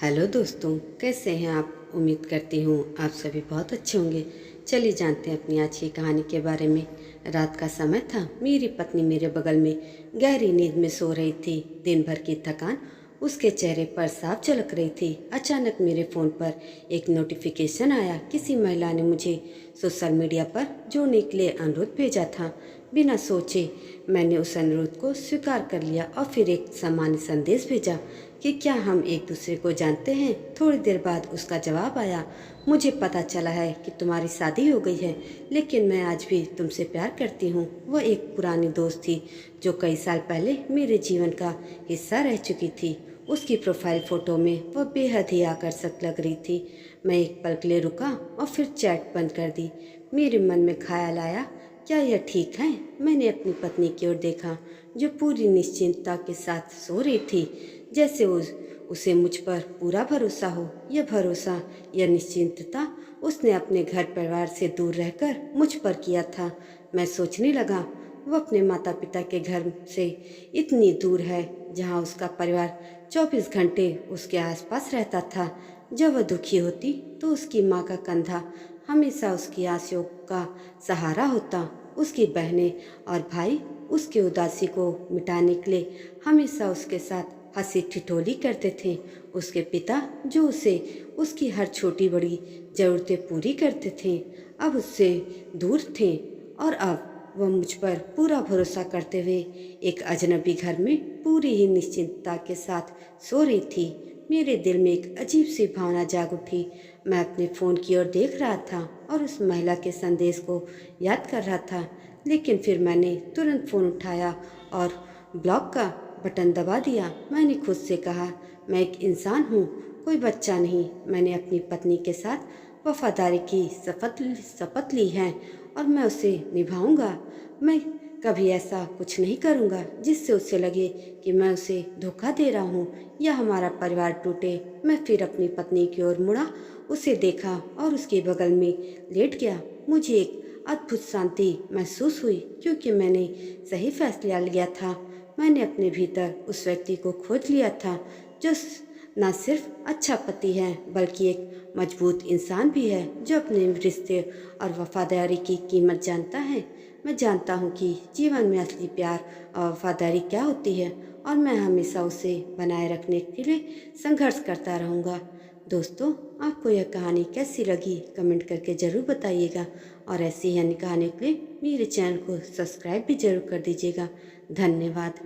Hello दोस्तों, कैसे हैं आप। उम्मीद करती हूँ आप सभी बहुत अच्छे होंगे। चलिए जानते हैं अपनी आज की कहानी के बारे में। रात का समय था। मेरी पत्नी मेरे बगल में गहरी नींद में सो रही थी। दिन भर की थकान उसके चेहरे पर साफ झलक रही थी। अचानक मेरे फ़ोन पर एक नोटिफिकेशन आया। किसी महिला ने मुझे सोशल मीडिया पर जोड़ने के लिए अनुरोध भेजा था। बिना सोचे मैंने उस अनुरोध को स्वीकार कर लिया और फिर एक सामान्य संदेश भेजा कि क्या हम एक दूसरे को जानते हैं। थोड़ी देर बाद उसका जवाब आया, मुझे पता चला है कि तुम्हारी शादी हो गई है, लेकिन मैं आज भी तुमसे प्यार करती हूँ। वह एक पुरानी दोस्त थी जो कई साल पहले मेरे जीवन का हिस्सा रह चुकी थी। उसकी प्रोफाइल फ़ोटो में वह बेहद ही आकर्षक लग रही थी। मैं एक पल के लिए रुका और फिर चैट बंद कर दी। मेरे मन में ख्याल आया, क्या यह ठीक है। मैंने अपनी पत्नी की ओर देखा जो पूरी निश्चिंतता के साथ सो रही थी, जैसे उसे मुझ पर पूरा भरोसा हो। यह भरोसा, यह निश्चिंतता उसने अपने घर परिवार से दूर रहकर मुझ पर किया था। मैं सोचने लगा, वह अपने माता पिता के घर से इतनी दूर है जहाँ उसका परिवार 24 घंटे उसके आसपास रहता था। जब वह दुखी होती तो उसकी माँ का कंधा हमेशा उसकी आंसुओं का सहारा होता। उसकी बहनें और भाई उसकी उदासी को मिटाने के लिए हमेशा उसके साथ हंसी ठिठोली करते थे। उसके पिता जो उसे उसकी हर छोटी बड़ी ज़रूरतें पूरी करते थे, अब उससे दूर थे। और अब वह मुझ पर पूरा भरोसा करते हुए एक अजनबी घर में पूरी ही निश्चिंतता के साथ सो रही थी। मेरे दिल में एक अजीब सी भावना जाग उठी। मैं अपने फ़ोन की ओर देख रहा था और उस महिला के संदेश को याद कर रहा था, लेकिन फिर मैंने तुरंत फ़ोन उठाया और ब्लॉक का बटन दबा दिया। मैंने खुद से कहा, मैं एक इंसान हूँ, कोई बच्चा नहीं। मैंने अपनी पत्नी के साथ वफादारी की शपथ ली है और मैं उसे निभाऊंगा। मैं कभी ऐसा कुछ नहीं करूंगा जिससे उसे लगे कि मैं उसे धोखा दे रहा हूँ या हमारा परिवार टूटे। मैं फिर अपनी पत्नी की ओर मुड़ा, उसे देखा और उसके बगल में लेट गया। मुझे एक अद्भुत शांति महसूस हुई क्योंकि मैंने सही फैसला लिया था। मैंने अपने भीतर उस व्यक्ति को खोज लिया था जो न सिर्फ अच्छा पति है बल्कि एक मजबूत इंसान भी है जो अपने रिश्ते और वफादारी की कीमत जानता है। मैं जानता हूँ कि जीवन में असली प्यार और वफादारी क्या होती है और मैं हमेशा उसे बनाए रखने के लिए संघर्ष करता रहूँगा। दोस्तों, आपको यह कहानी कैसी लगी कमेंट करके ज़रूर बताइएगा और ऐसी ही अन्य कहानी के लिए मेरे चैनल को सब्सक्राइब भी ज़रूर कर दीजिएगा। धन्यवाद।